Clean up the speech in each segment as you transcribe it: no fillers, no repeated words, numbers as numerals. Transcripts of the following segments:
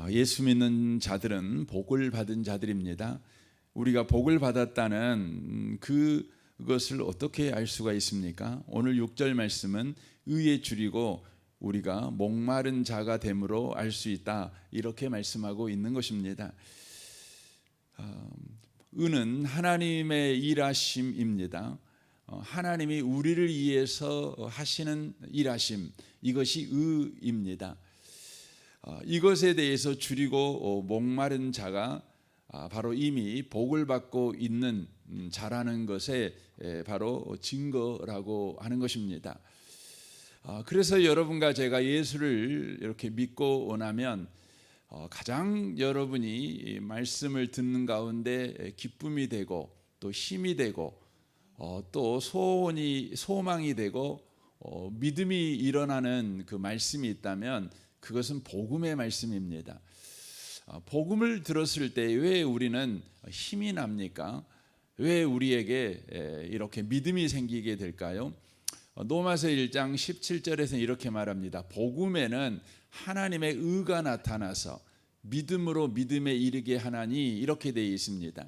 예수 믿는 자들은 복을 받은 자들입니다. 우리가 복을 받았다는 그것을 어떻게 알 수가 있습니까? 오늘 6절 말씀은 의에 줄이고 우리가 목마른 자가 됨으로 알 수 있다, 이렇게 말씀하고 있는 것입니다. 의는 하나님의 일하심입니다. 하나님이 우리를 위해서 하시는 일하심, 이것이 의입니다. 이것에 대해서 줄이고 목마른 자가 바로 이미 복을 받고 있는 자라는 것에 바로 증거라고 하는 것입니다. 그래서 여러분과 제가 예수를 이렇게 믿고 나면 가장 여러분이 말씀을 듣는 가운데 기쁨이 되고 또 힘이 되고 또 소망이 되고 믿음이 일어나는 그 말씀이 있다면 그것은 복음의 말씀입니다. 복음을 들었을 때 왜 우리는 힘이 납니까? 왜 우리에게 이렇게 믿음이 생기게 될까요? 로마서 1장 17절에서 이렇게 말합니다. 복음에는 하나님의 의가 나타나서 믿음으로 믿음에 이르게 하나니, 이렇게 되어 있습니다.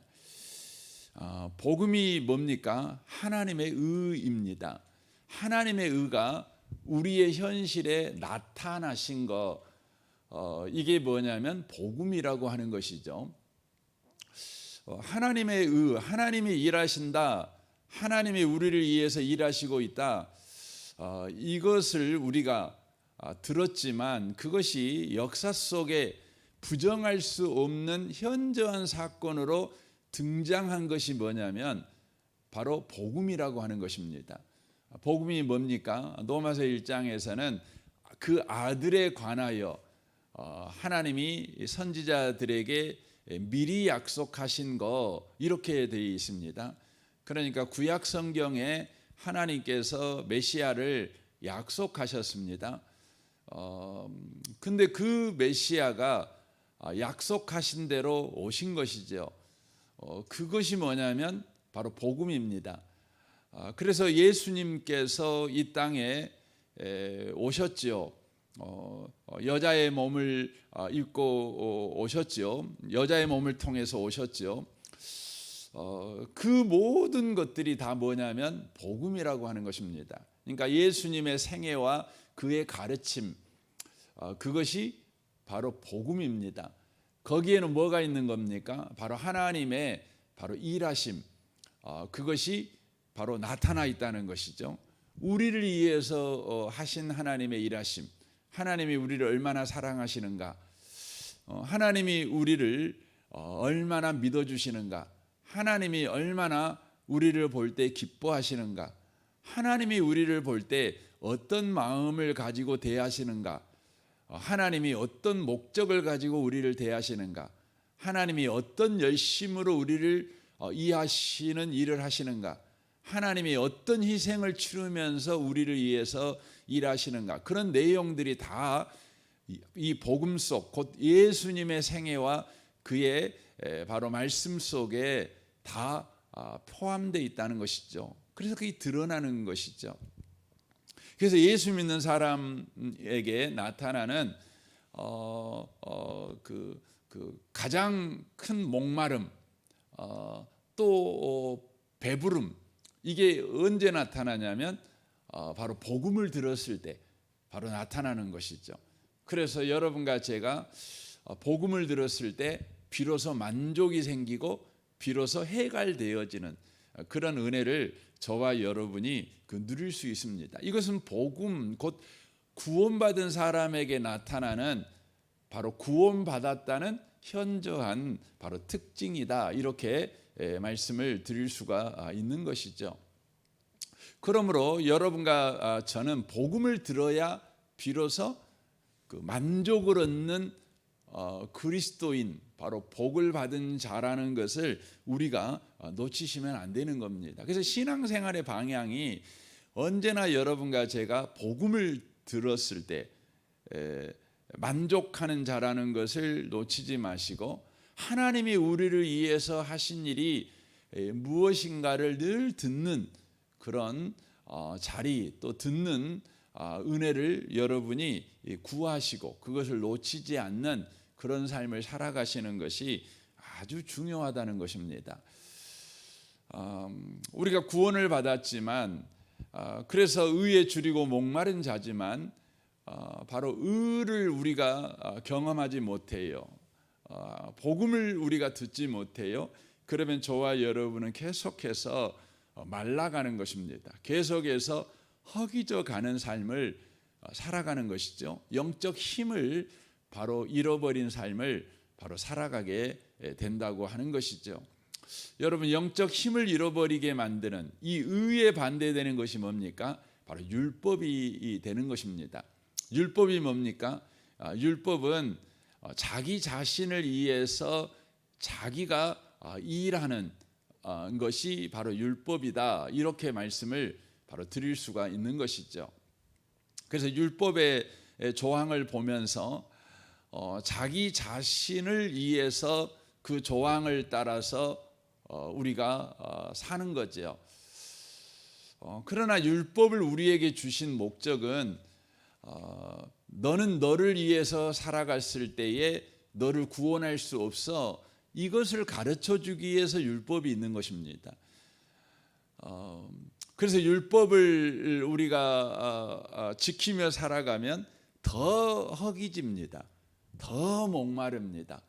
복음이 뭡니까? 하나님의 의입니다. 하나님의 의가 우리의 현실에 나타나신 거, 이게 뭐냐면 복음이라고 하는 것이죠. 하나님의 의, 하나님이 일하신다, 하나님이 우리를 위해서 일하시고 있다, 이것을 우리가 들었지만 그것이 역사 속에 부정할 수 없는 현저한 사건으로 등장한 것이 뭐냐면 바로 복음이라고 하는 것입니다. 복음이 뭡니까? 로마서 1장에서는 그 아들에 관하여 하나님이 선지자들에게 미리 약속하신 거, 이렇게 되어 있습니다. 그러니까 구약 성경에 하나님께서 메시아를 약속하셨습니다. 근데 그 메시아가 약속하신 대로 오신 것이죠. 그것이 뭐냐면 바로 복음입니다. 그래서 예수님께서 이 땅에 오셨지요. 여자의 몸을 입고 오셨지요. 여자의 몸을 통해서 오셨지요. 그 모든 것들이 다 뭐냐면 복음이라고 하는 것입니다. 그러니까 예수님의 생애와 그의 가르침, 그것이 바로 복음입니다. 거기에는 뭐가 있는 겁니까? 바로 하나님의 바로 일하심, 그것이 바로 나타나 있다는 것이죠. 우리를 위해서 하신 하나님의 일하심, 하나님이 우리를 얼마나 사랑하시는가, 하나님이 우리를 얼마나 믿어주시는가, 하나님이 얼마나 우리를 볼 때 기뻐하시는가, 하나님이 우리를 볼 때 어떤 마음을 가지고 대하시는가, 하나님이 어떤 목적을 가지고 우리를 대하시는가, 하나님이 어떤 열심으로 우리를 이해하시는 일을 하시는가, 하나님이 어떤 희생을 치르면서 우리를 위해서 일하시는가, 그런 내용들이 다 이 복음 속, 곧 예수님의 생애와 그의 바로 말씀 속에 다 포함되어 있다는 것이죠. 그래서 그게 드러나는 것이죠. 그래서 예수 믿는 사람에게 나타나는 그 가장 큰 목마름, 또 배부름, 이게 언제 나타나냐면 바로 복음을 들었을 때 바로 나타나는 것이죠. 그래서 여러분과 제가 복음을 들었을 때 비로소 만족이 생기고 비로소 해갈되어지는 그런 은혜를 저와 여러분이 누릴 수 있습니다. 이것은 복음, 곧 구원받은 사람에게 나타나는 바로 구원받았다는 현저한 바로 특징이다, 이렇게 말씀을 드릴 수가 있는 것이죠. 그러므로 여러분과 저는 복음을 들어야 비로소 그 만족을 얻는 그리스도인, 바로 복을 받은 자라는 것을 우리가 놓치시면 안 되는 겁니다. 그래서 신앙생활의 방향이 언제나 여러분과 제가 복음을 들었을 때 만족하는 자라는 것을 놓치지 마시고, 하나님이 우리를 위해서 하신 일이 무엇인가를 늘 듣는 그런 자리, 또 듣는 은혜를 여러분이 구하시고 그것을 놓치지 않는 그런 삶을 살아가시는 것이 아주 중요하다는 것입니다. 우리가 구원을 받았지만 그래서 의에 줄이고 목마른 자지만 바로 의를 우리가 경험하지 못해요. 복음을 우리가 듣지 못해요. 그러면 저와 여러분은 계속해서 말라가는 것입니다. 계속해서 허기져 가는 삶을 살아가는 것이죠. 영적 힘을 바로 잃어버린 삶을 바로 살아가게 된다고 하는 것이죠. 여러분, 영적 힘을 잃어버리게 만드는 이 의에 반대되는 것이 뭡니까? 바로 율법이 되는 것입니다. 율법이 뭡니까? 율법은 자기 자신을 위해서 자기가 일하는 것이 바로 율법이다, 이렇게 말씀을 바로 드릴 수가 있는 것이죠. 그래서 율법의 조항을 보면서 자기 자신을 위해서 그 조항을 따라서 우리가 사는 거죠. 그러나 율법을 우리에게 주신 목적은 너는 너를 위해서 살아갔을 때에 너를 구원할 수 없어, 이것을 가르쳐 주기 위해서 율법이 있는 것입니다. 그래서 율법을 우리가 지키며 살아가면 더 허기집니다. 더 목마릅니다.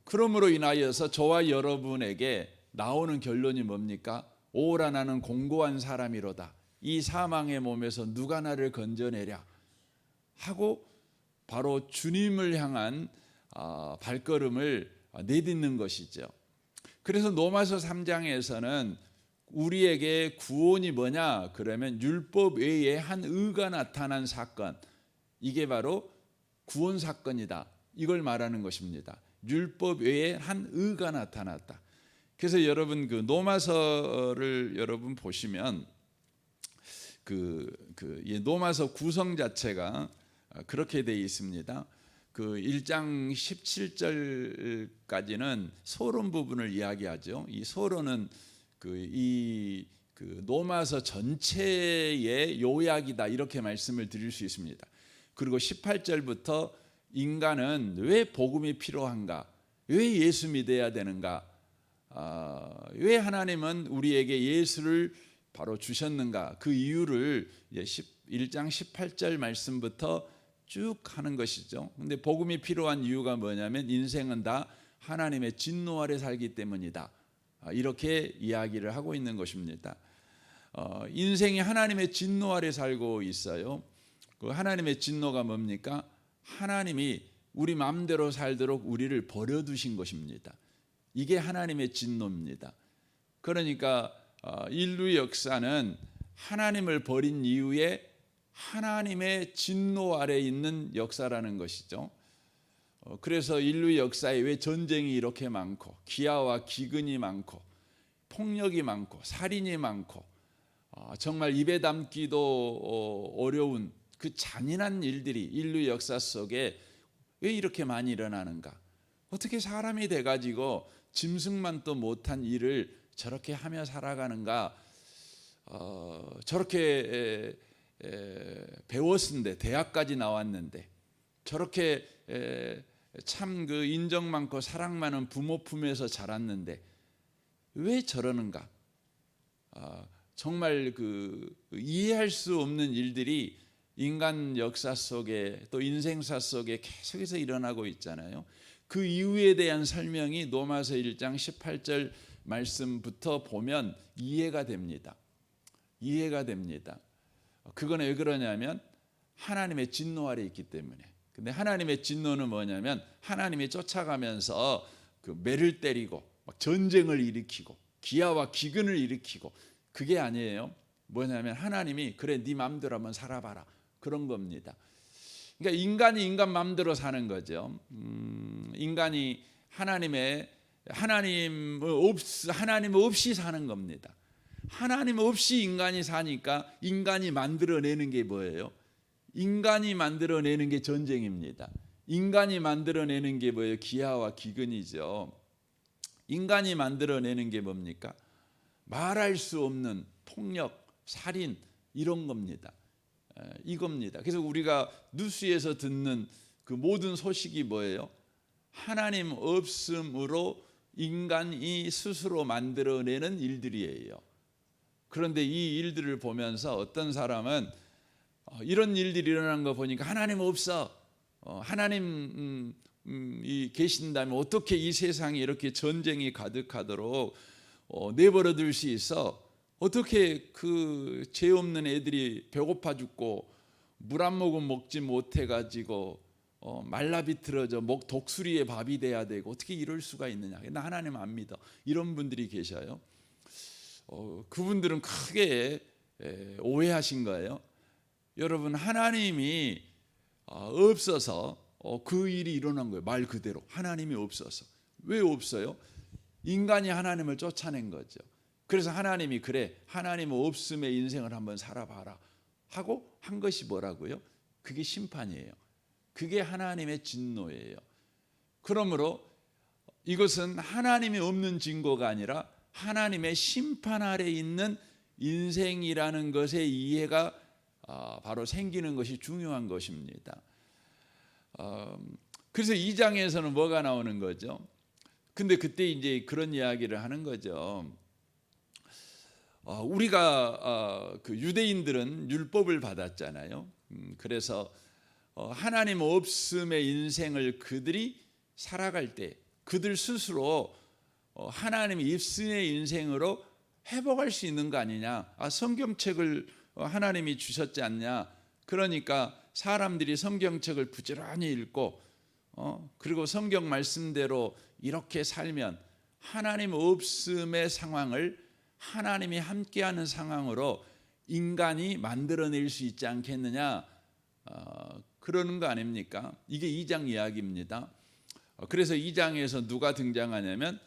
그러므로 인하여서 저와 여러분에게 나오는 결론이 뭡니까? 오라 나는 공고한 사람이로다. 이 사망의 몸에서 누가 나를 건져내랴 하고 바로 주님을 향한 발걸음을 내딛는 것이죠. 그래서 로마서 3장에서는 우리에게 구원이 뭐냐? 그러면 율법 외에 한 의가 나타난 사건, 이게 바로 구원 사건이다, 이걸 말하는 것입니다. 율법 외에 한 의가 나타났다. 그래서 여러분 그 로마서를 여러분 보시면 이 로마서 구성 자체가 그렇게 되어 있습니다. 그 1장 17절까지는 서론 부분을 이야기하죠. 이 서론은 그 로마서 전체의 요약이다, 이렇게 말씀을 드릴 수 있습니다. 그리고 18절부터 인간은 왜 복음이 필요한가, 왜 예수 믿어야 되는가, 왜 하나님은 우리에게 예수를 바로 주셨는가, 그 이유를 1장 18절 말씀부터 쭉 하는 것이죠. 근데 복음이 필요한 이유가 뭐냐면 인생은 다 하나님의 진노 아래 살기 때문이다, 이렇게 이야기를 하고 있는 것입니다. 인생이 하나님의 진노 아래 살고 있어요. 그 하나님의 진노가 뭡니까? 하나님이 우리 마음대로 살도록 우리를 버려두신 것입니다. 이게 하나님의 진노입니다. 그러니까 인류 역사는 하나님을 버린 이후에 하나님의 진노 아래 있는 역사라는 것이죠. 그래서 인류 역사에 왜 전쟁이 이렇게 많고 기아와 기근이 많고 폭력이 많고 살인이 많고 정말 입에 담기도 어려운 그 잔인한 일들이 인류 역사 속에 왜 이렇게 많이 일어나는가? 어떻게 사람이 돼가지고 짐승만도 못한 일을 저렇게 하며 살아가는가? 저렇게 배웠는데, 대학까지 나왔는데 저렇게 참 그 인정 많고 사랑 많은 부모 품에서 자랐는데 왜 저러는가? 정말 그 이해할 수 없는 일들이 인간 역사 속에 또 인생사 속에 계속해서 일어나고 있잖아요. 그 이유에 대한 설명이 로마서 1장 18절 말씀부터 보면 이해가 됩니다. 이해가 됩니다. 그거는 왜 그러냐면 하나님의 진노 아래 있기 때문에. 근데 하나님의 진노는 뭐냐면 하나님이 쫓아가면서 그 매를 때리고 막 전쟁을 일으키고 기아와 기근을 일으키고, 그게 아니에요. 뭐냐면 하나님이 그래 네 마음대로 한번 살아봐라, 그런 겁니다. 그러니까 인간이 인간 마음대로 사는 거죠. 인간이 하나님 없이 사는 겁니다. 하나님 없이 인간이 사니까 인간이 만들어내는 게 뭐예요? 인간이 만들어내는 게 전쟁입니다. 인간이 만들어내는 게 뭐예요? 기아와 기근이죠. 인간이 만들어내는 게 뭡니까? 말할 수 없는 폭력, 살인, 이런 겁니다. 이겁니다. 그래서 우리가 뉴스에서 듣는 그 모든 소식이 뭐예요? 하나님 없음으로 인간이 스스로 만들어내는 일들이에요. 그런데 이 일들을 보면서 어떤 사람은 이런 일들이 일어나는 거 보니까 하나님 없어. 하나님 이 계신다면 어떻게 이 세상에 이렇게 전쟁이 가득하도록 내버려 둘 수 있어? 어떻게 그 죄 없는 애들이 배고파 죽고 물 한 모금 먹지 못해 가지고 말라 비틀어져 목 독수리의 밥이 돼야 되고 어떻게 이럴 수가 있느냐? 나 하나님 안 믿어. 이런 분들이 계셔요. 그분들은 크게 오해하신 거예요. 여러분, 하나님이 없어서 그 일이 일어난 거예요. 말 그대로 하나님이 없어서. 왜 없어요? 인간이 하나님을 쫓아낸 거죠. 그래서 하나님이 그래, 하나님 없음의 인생을 한번 살아봐라 하고 한 것이 뭐라고요? 그게 심판이에요. 그게 하나님의 진노예요. 그러므로 이것은 하나님이 없는 증거가 아니라 하나님의 심판 아래 있는 인생이라는 것의 이해가 바로 생기는 것이 중요한 것입니다. 그래서 2장에서는 뭐가 나오는 거죠? 근데 그때 이제 그런 이야기를 하는 거죠. 우리가 그 유대인들은 율법을 받았잖아요. 그래서 하나님 없음의 인생을 그들이 살아갈 때 그들 스스로 하나님 있음의 인생으로 회복할 수 있는 거 아니냐. 성경책을 하나님이 주셨지 않냐. 그러니까 사람들이 성경책을 부지런히 읽고 그리고 성경 말씀대로 이렇게 살면 하나님 없음의 상황을 하나님이 함께하는 상황으로 인간이 만들어낼 수 있지 않겠느냐. 그러는 거 아닙니까? 이게 2장 이야기입니다. 그래서 2장에서 누가 등장하냐면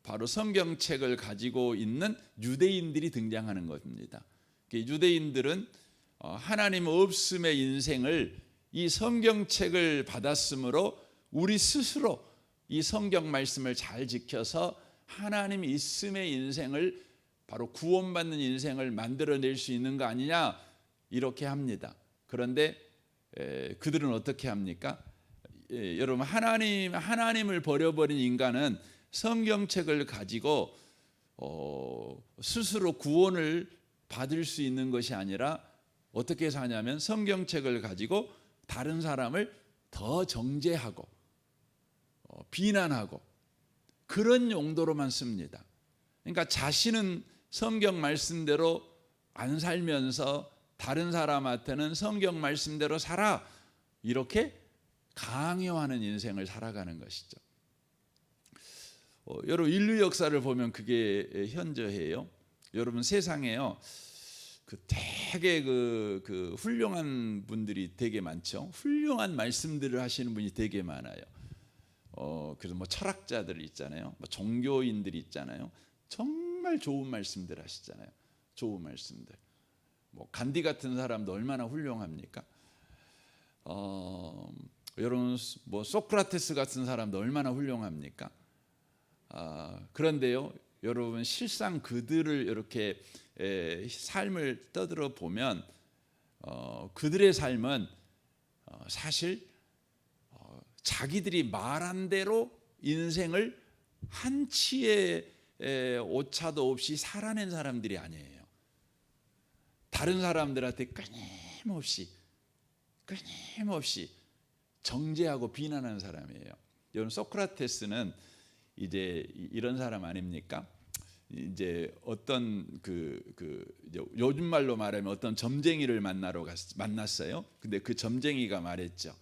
바로 성경책을 가지고 있는 유대인들이 등장하는 겁니다. 유대인들은 하나님 없음의 인생을 이 성경책을 받았으므로 우리 스스로 이 성경 말씀을 잘 지켜서 하나님 있음의 인생을 바로 구원받는 인생을 만들어낼 수 있는 거 아니냐 이렇게 합니다. 그런데 그들은 어떻게 합니까? 여러분, 하나님을 버려버린 인간은 성경책을 가지고 스스로 구원을 받을 수 있는 것이 아니라 어떻게 사냐면 성경책을 가지고 다른 사람을 더 정죄하고 비난하고 그런 용도로만 씁니다. 그러니까 자신은 성경 말씀대로 안 살면서 다른 사람한테는 성경 말씀대로 살아 이렇게 강요하는 인생을 살아가는 것이죠. 여러분, 인류 역사를 보면 그게 현저해요. 여러분, 세상에요 되게 그 훌륭한 분들이 되게 많죠. 훌륭한 말씀들을 하시는 분이 되게 많아요. 그래서 뭐 철학자들 있잖아요. 뭐 종교인들이 있잖아요. 정말 좋은 말씀들 하시잖아요. 좋은 말씀들. 뭐 간디 같은 사람도 얼마나 훌륭합니까? 여러분, 뭐 소크라테스 같은 사람도 얼마나 훌륭합니까? 그런데요, 여러분, 실상 그들을 이렇게 삶을 떠들어 보면 그들의 삶은 사실 자기들이 말한 대로 인생을 한치의 오차도 없이 살아낸 사람들이 아니에요. 다른 사람들한테 끊임없이 정죄하고 비난하는 사람이에요. 여러분, 소크라테스는 이제 이런 사람 아닙니까? 이제 어떤 이제 요즘 말로 말하면 어떤 점쟁이를 만났어요. 근데 그 점쟁이가 말했죠.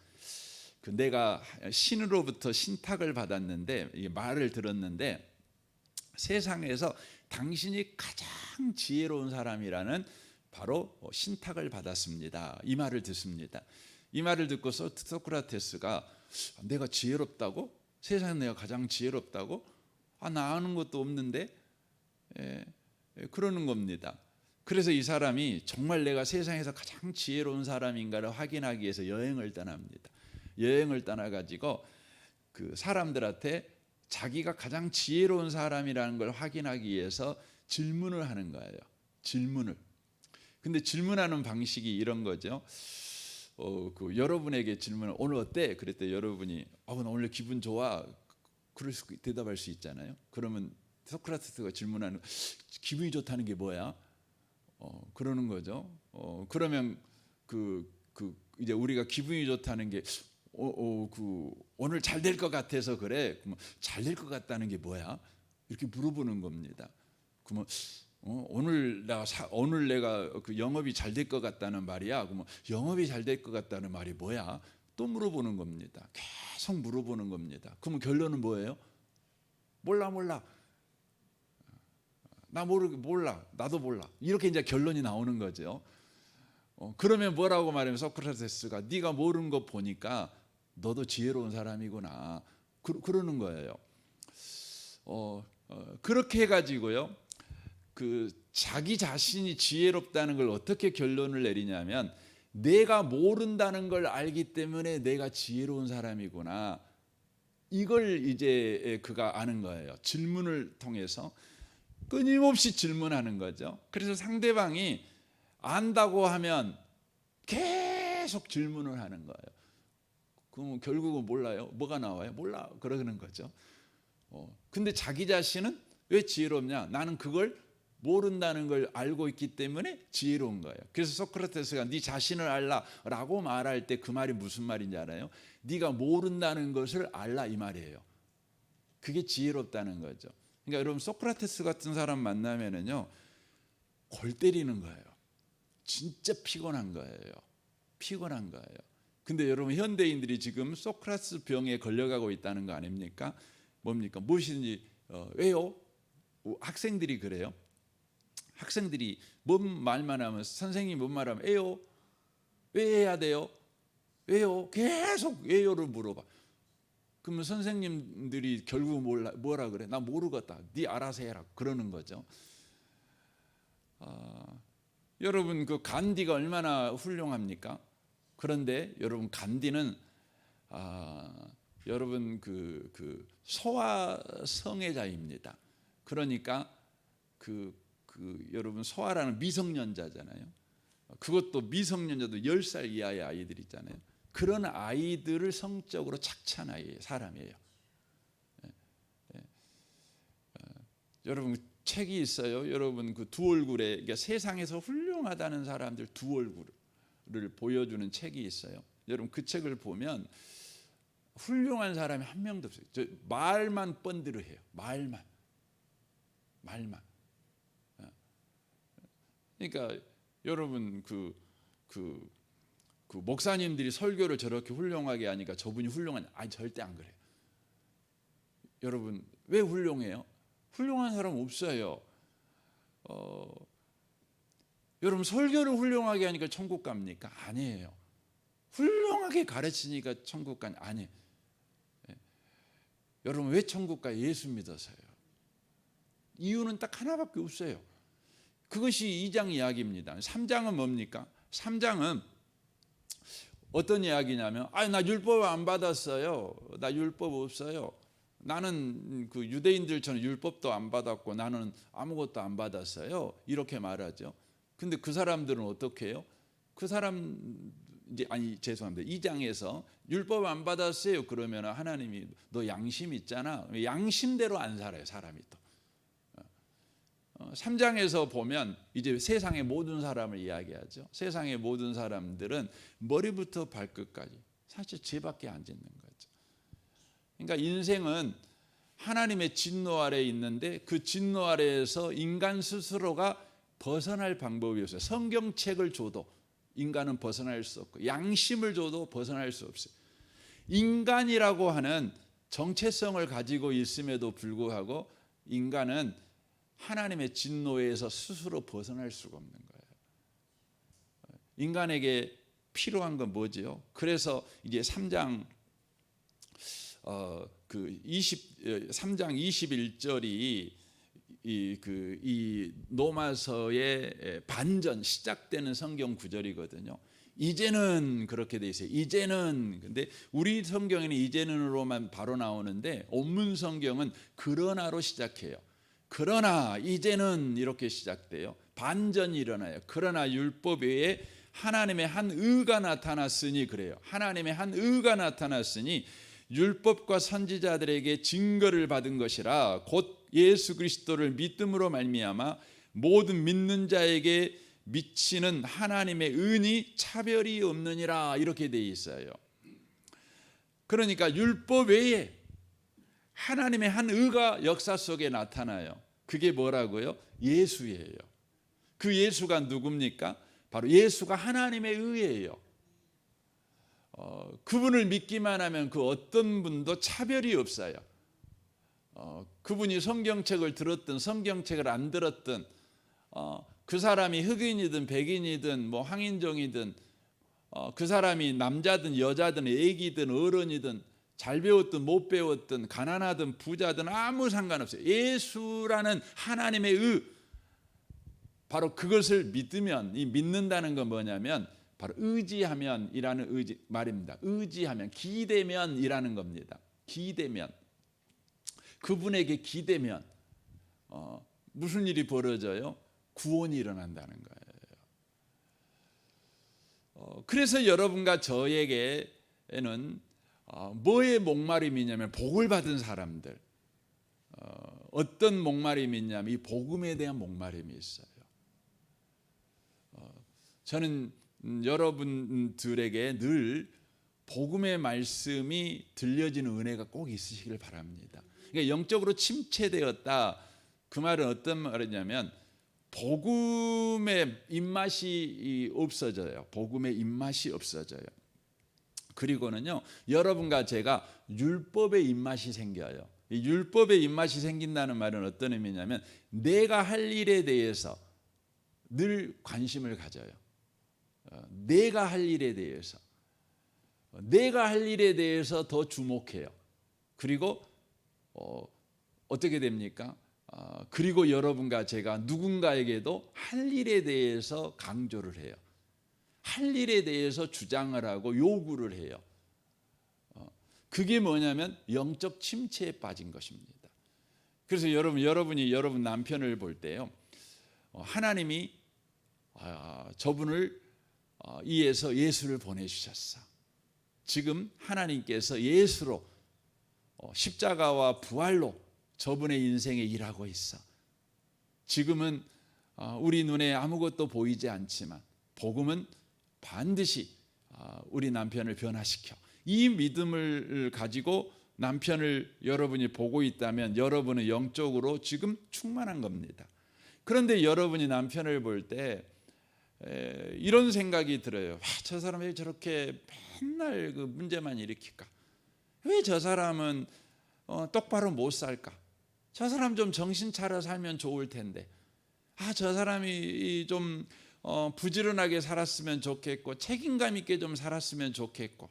내가 신으로부터 신탁을 받았는데 이 말을 들었는데 세상에서 당신이 가장 지혜로운 사람이라는 바로 신탁을 받았습니다. 이 말을 듣습니다. 이 말을 듣고 소크라테스가 내가 지혜롭다고? 세상에 내가 가장 지혜롭다고? 나 아는 것도 없는데? 그러는 겁니다. 그래서 이 사람이 정말 내가 세상에서 가장 지혜로운 사람인가를 확인하기 위해서 여행을 떠납니다. 여행을 떠나가지고 그 사람들한테 자기가 가장 지혜로운 사람이라는 걸 확인하기 위해서 질문을 하는 거예요. 질문을. 근데 질문하는 방식이 이런 거죠. 그 여러분에게 질문을 오늘 어때? 그랬더니 여러분이 나 오늘 기분 좋아. 대답할 수 있잖아요. 그러면 소크라테스가 질문하는 기분이 좋다는 게 뭐야? 그러는 거죠. 그러면 이제 우리가 기분이 좋다는 게 오늘 잘 될 것 같아서 그래. 잘 될 것 같다는 게 뭐야? 이렇게 물어보는 겁니다. 그러면 오늘 내가 그 영업이 잘 될 것 같다는 말이야. 그러면 영업이 잘 될 것 같다는 말이 뭐야? 또 물어보는 겁니다. 계속 물어보는 겁니다. 그러면 결론은 뭐예요? 몰라. 나 몰라. 나도 몰라. 이렇게 이제 결론이 나오는 거죠. 그러면 뭐라고 말하면 소크라테스가 네가 모르는 거 보니까 너도 지혜로운 사람이구나. 그러는 거예요. 그렇게 해가지고요. 그 자기 자신이 지혜롭다는 걸 어떻게 결론을 내리냐면 내가 모른다는 걸 알기 때문에 내가 지혜로운 사람이구나. 이걸 이제 그가 아는 거예요. 질문을 통해서 끊임없이 질문하는 거죠. 그래서 상대방이 안다고 하면 계속 질문을 하는 거예요. 그럼 결국은 몰라요. 뭐가 나와요? 몰라. 그러는 거죠. 근데 자기 자신은 왜 지혜롭냐? 나는 그걸 모른다는 걸 알고 있기 때문에 지혜로운 거예요. 그래서 소크라테스가 네 자신을 알라라고 말할 때 그 말이 무슨 말인지 알아요? 네가 모른다는 것을 알라 이 말이에요. 그게 지혜롭다는 거죠. 그러니까 여러분 소크라테스 같은 사람 만나면은요 골 때리는 거예요. 진짜 피곤한 거예요. 근데 여러분 현대인들이 지금 소크라테스 병에 걸려가고 있다는 거 아닙니까? 뭡니까? 무엇이든지 왜요? 학생들이 그래요. 학생들이 뭔 말만 하면 선생님이 뭔 말하면 왜요? 왜 해야 돼요? 왜요? 계속 왜요를 물어봐. 그러면 선생님들이 결국 뭐라 그래? 나 모르겠다. 네 알아서 해라. 그러는 거죠. 여러분 그 간디가 얼마나 훌륭합니까? 그런데 여러분 간디는 여러분 그 소아 성애자입니다. 그러니까 여러분 소아라는 미성년자잖아요. 그것도 미성년자도 10살 이하의 아이들 있잖아요. 그런 아이들을 성적으로 착취한 사람이에요. 여러분 책이 있어요. 여러분 그 두 얼굴에 그러니까 세상에서 훌륭하다는 사람들 두 얼굴을 보여주는 책이 있어요. 여러분 그 책을 보면 훌륭한 사람이 한 명도 없어요. 말만 번드르 해요. 말만. 그러니까 여러분 그 목사님들이 설교를 저렇게 훌륭하게 하니까 저분이 훌륭한 아니 절대 안 그래요. 여러분 왜 훌륭해요? 훌륭한 사람 없어요. 여러분 설교를 훌륭하게 하니까 천국 갑니까? 아니에요. 훌륭하게 가르치니까 천국 가 아니에요. 여러분 왜 천국 가? 예수 믿어서요. 이유는 딱 하나밖에 없어요. 그것이 2장 이야기입니다. 3장은 뭡니까? 3장은 어떤 이야기냐면 나 율법 안 받았어요. 나 율법 없어요. 나는 그 유대인들처럼 율법도 안 받았고 나는 아무것도 안 받았어요. 이렇게 말하죠. 근데 그 사람들은 어떻게 해요? 그 사람 죄송합니다. 2장에서 율법 안 받았어요. 그러면 하나님이 너 양심 있잖아. 양심대로 안 살아요. 사람이 또. 3장에서 보면 이제 세상의 모든 사람을 이야기하죠. 세상의 모든 사람들은 머리부터 발끝까지 사실 죄밖에 안 짓는 거죠. 그러니까 인생은 하나님의 진노 아래에 있는데 그 진노 아래에서 인간 스스로가 벗어날 방법이 없어요. 성경책을 줘도 인간은 벗어날 수 없고 양심을 줘도 벗어날 수 없어요. 인간이라고 하는 정체성을 가지고 있음에도 불구하고 인간은 하나님의 진노에서 스스로 벗어날 수가 없는 거예요. 인간에게 필요한 건 뭐지요? 그래서 이제 3장 21절이 이 로마서의 반전 시작되는 성경 구절이거든요. 이제는 그렇게 돼 있어요. 이제는. 근데 우리 성경에는 이제는으로만 바로 나오는데 원문 성경은 그러나로 시작해요. 그러나 이제는 이렇게 시작돼요. 반전이 일어나요. 그러나 율법 외에 하나님의 한 의가 나타났으니 그래요. 하나님의 한 의가 나타났으니 율법과 선지자들에게 증거를 받은 것이라 곧 예수 그리스도를 믿음으로 말미암아 모든 믿는 자에게 미치는 하나님의 은이 차별이 없느니라 이렇게 돼 있어요. 그러니까 율법 외에 하나님의 한 의가 역사 속에 나타나요. 그게 뭐라고요? 예수예요. 그 예수가 누굽니까? 바로 예수가 하나님의 의예요. 그분을 믿기만 하면 그 어떤 분도 차별이 없어요. 그분이 성경책을 들었든 성경책을 안 들었든 그 사람이 흑인이든 백인이든 뭐 황인종이든 그 사람이 남자든 여자든 애기든 어른이든 잘 배웠든 못 배웠든 가난하든 부자든 아무 상관없어요. 예수라는 하나님의 의, 바로 그것을 믿으면, 이 믿는다는 건 뭐냐면 바로 의지하면이라는 말입니다. 의지하면, 기대면이라는 겁니다. 기대면, 그분에게 기대면 무슨 일이 벌어져요? 구원이 일어난다는 거예요. 그래서 여러분과 저에게는 뭐의 목마름이냐면 복을 받은 사람들, 어떤 목마름이 있냐면 이 복음에 대한 목마름이 있어요. 저는 여러분들에게 늘 복음의 말씀이 들려지는 은혜가 꼭 있으시길 바랍니다. 그러니까 영적으로 침체되었다, 그 말은 어떤 말이냐면 복음의 입맛이 없어져요. 복음의 입맛이 없어져요. 그리고는요, 여러분과 제가 율법의 입맛이 생겨요. 이 율법의 입맛이 생긴다는 말은 어떤 의미냐면 내가 할 일에 대해서 늘 관심을 가져요. 내가 할 일에 대해서, 내가 할 일에 대해서 더 주목해요. 그리고 어떻게 됩니까? 그리고 여러분과 제가 누군가에게도 할 일에 대해서 강조를 해요. 할 일에 대해서 주장을 하고 요구를 해요. 그게 뭐냐면 영적 침체에 빠진 것입니다. 그래서 여러분이 여러분 남편을 볼 때요, 하나님이 저분을 위해서 예수를 보내주셨어. 지금 하나님께서 예수로 십자가와 부활로 저분의 인생에 일하고 있어. 지금은 우리 눈에 아무것도 보이지 않지만 복음은 반드시 우리 남편을 변화시켜. 이 믿음을 가지고 남편을 여러분이 보고 있다면 여러분은 영적으로 지금 충만한 겁니다. 그런데 여러분이 남편을 볼 때 이런 생각이 들어요. 저 사람 왜 저렇게 맨날 그 문제만 일으킬까? 왜 저 사람은 똑바로 못 살까? 저 사람 좀 정신 차려 살면 좋을 텐데. 저 사람이 좀 부지런하게 살았으면 좋겠고 책임감 있게 좀 살았으면 좋겠고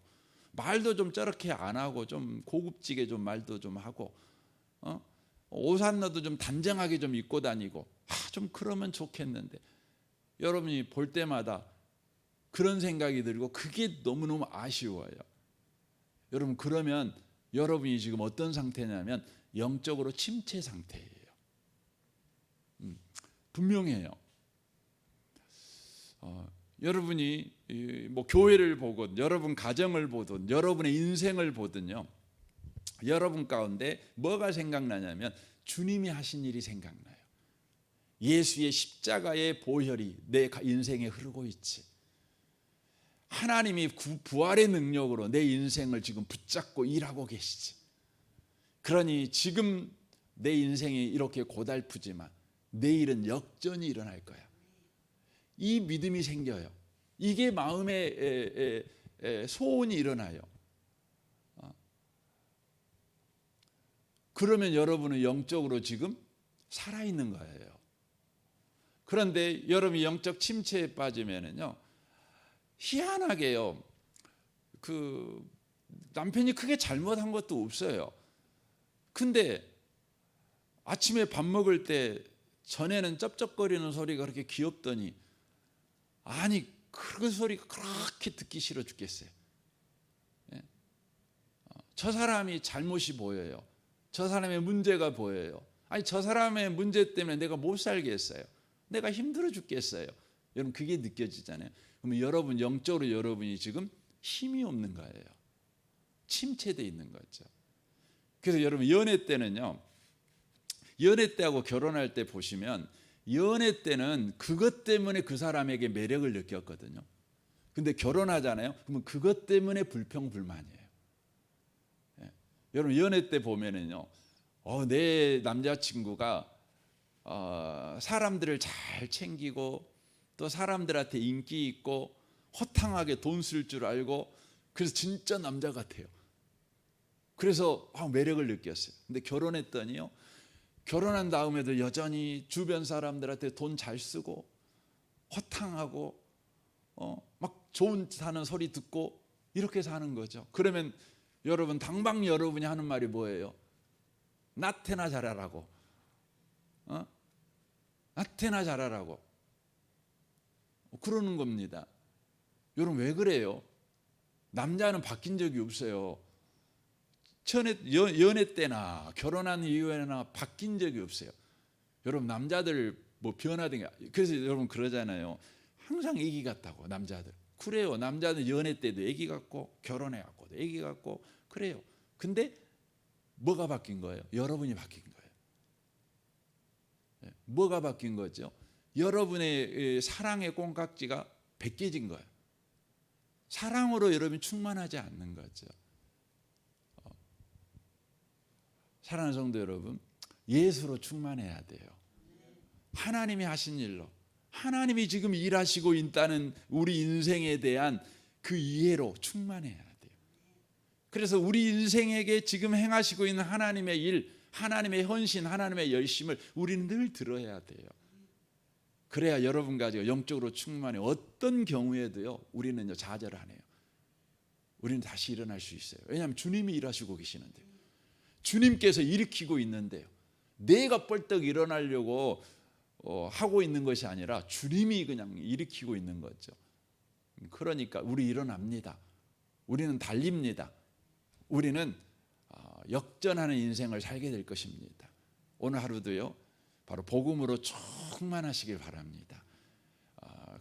말도 좀 저렇게 안 하고 좀 고급지게 좀 말도 좀 하고 옷 하나도 좀 단정하게 좀 입고 다니고 좀 그러면 좋겠는데. 여러분이 볼 때마다 그런 생각이 들고 그게 너무너무 아쉬워요. 여러분, 그러면 여러분이 지금 어떤 상태냐면 영적으로 침체 상태예요. 분명해요. 여러분이 뭐 교회를 보건 여러분 가정을 보든 여러분의 인생을 보든요, 여러분 가운데 뭐가 생각나냐면 주님이 하신 일이 생각나요. 예수의 십자가의 보혈이 내 인생에 흐르고 있지. 하나님이 부활의 능력으로 내 인생을 지금 붙잡고 일하고 계시지. 그러니 지금 내 인생이 이렇게 고달프지만 내일은 역전이 일어날 거야. 이 믿음이 생겨요. 이게 마음의 소원이 일어나요. 그러면 여러분은 영적으로 지금 살아있는 거예요. 그런데 여러분이 영적 침체에 빠지면은요, 희한하게요, 그 남편이 크게 잘못한 것도 없어요. 근데 아침에 밥 먹을 때 전에는 쩝쩝거리는 소리가 그렇게 귀엽더니 아니 그 소리가 그렇게 듣기 싫어 죽겠어요. 저 사람이 잘못이 보여요. 저 사람의 문제가 보여요. 아니 저 사람의 문제 때문에 내가 못 살겠어요. 내가 힘들어 죽겠어요. 여러분, 그게 느껴지잖아요. 그러면 여러분 영적으로 여러분이 지금 힘이 없는 거예요. 침체되어 있는 거죠. 그래서 여러분 연애 때는요, 연애 때하고 결혼할 때 보시면 연애 때는 그것 때문에 그 사람에게 매력을 느꼈거든요. 근데 결혼하잖아요. 그러면 그것 때문에 불평불만이에요. 예. 여러분 연애 때 보면은요, 내 남자친구가 사람들을 잘 챙기고 또 사람들한테 인기 있고 허탕하게 돈 쓸 줄 알고, 그래서 진짜 남자 같아요. 그래서 매력을 느꼈어요. 근데 결혼했더니요, 결혼한 다음에도 여전히 주변 사람들한테 돈 잘 쓰고 허탕하고 막 좋은 사는 소리 듣고 이렇게 사는 거죠. 그러면 여러분 당방 여러분이 하는 말이 뭐예요? 나태나 잘하라고. 나태나 잘하라고 그러는 겁니다. 여러분 왜 그래요? 남자는 바뀐 적이 없어요. 연애 때나 결혼한 이후에나 바뀐 적이 없어요. 여러분 남자들 뭐 변하든 게, 그래서 여러분 그러잖아요. 항상 애기 같다고 남자들. 그래요. 남자는 연애 때도 애기 같고 결혼해 갖고도 애기 같고 그래요. 근데 뭐가 바뀐 거예요? 여러분이 바뀐 거예요. 뭐가 바뀐 거죠? 여러분의 사랑의 콩깍지가 벗겨진 거예요. 사랑으로 여러분이 충만하지 않는 거죠. 사랑하는 성도 여러분, 예수로 충만해야 돼요. 하나님이 하신 일로, 하나님이 지금 일하시고 있다는 우리 인생에 대한 그 이해로 충만해야 돼요. 그래서 우리 인생에게 지금 행하시고 있는 하나님의 일, 하나님의 헌신, 하나님의 열심을 우리는 늘 들어야 돼요. 그래야 여러분 가지고 영적으로 충만해. 어떤 경우에도요, 우리는요 좌절 안 해요. 우리는 다시 일어날 수 있어요. 왜냐하면 주님이 일하시고 계시는데요. 주님께서 일으키고 있는데요. 내가 뻘떡 일어나려고 하고 있는 것이 아니라 주님이 그냥 일으키고 있는 거죠. 그러니까 우리 일어납니다. 우리는 달립니다. 우리는 역전하는 인생을 살게 될 것입니다. 오늘 하루도요, 바로 복음으로 충만하시길 바랍니다.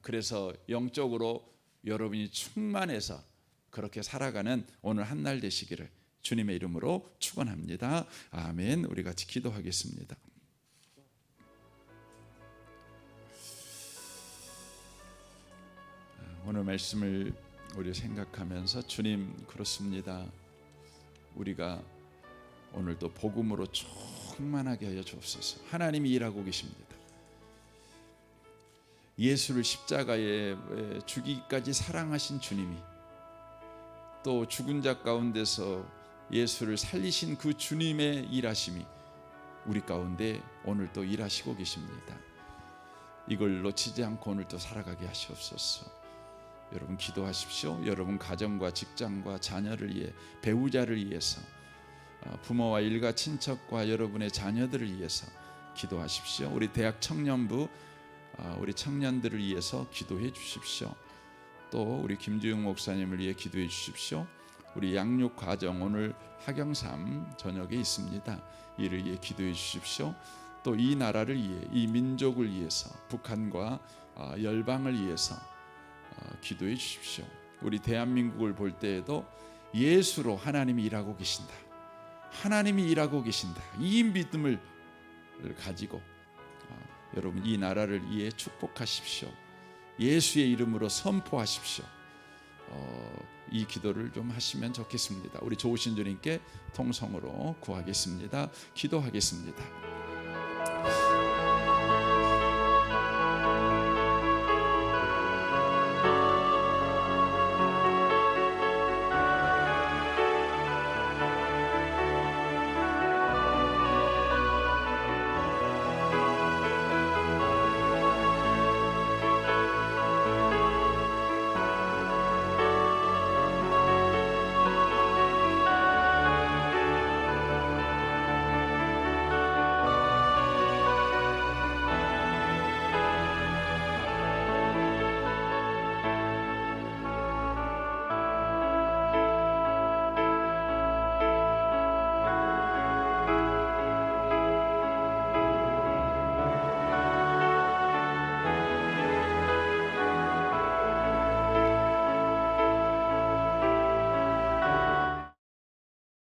그래서 영적으로 여러분이 충만해서 그렇게 살아가는 오늘 한 날 되시기를 주님의 이름으로 축원합니다. 아멘. 우리 같이 기도하겠습니다. 오늘 말씀을 우리 생각하면서 주님, 그렇습니다. 우리가 오늘 또 복음으로 충만하게 하여 주옵소서. 하나님이 일하고 계십니다. 예수를 십자가에 죽이기까지 사랑하신 주님이, 또 죽은 자 가운데서 예수를 살리신 그 주님의 일하심이 우리 가운데 오늘 또 일하시고 계십니다. 이걸 놓치지 않고 오늘 또 살아가게 하시옵소서. 여러분 기도하십시오. 여러분 가정과 직장과 자녀를 위해, 배우자를 위해서, 부모와 일가 친척과 여러분의 자녀들을 위해서 기도하십시오. 우리 대학 청년부, 우리 청년들을 위해서 기도해 주십시오. 또 우리 김주영 목사님을 위해 기도해 주십시오. 우리 양육 과정 오늘 학영삼 저녁에 있습니다. 이를 위해 기도해 주십시오. 또 이 나라를 위해, 이 민족을 위해서, 북한과 열방을 위해서 기도해 주십시오. 우리 대한민국을 볼 때에도 예수로 하나님이 일하고 계신다, 하나님이 일하고 계신다, 이 믿음을 가지고 여러분 이 나라를 위해 축복하십시오. 예수의 이름으로 선포하십시오. 이 기도를 좀 하시면 좋겠습니다. 우리 좋으신 주님께 통성으로 구하겠습니다. 기도하겠습니다.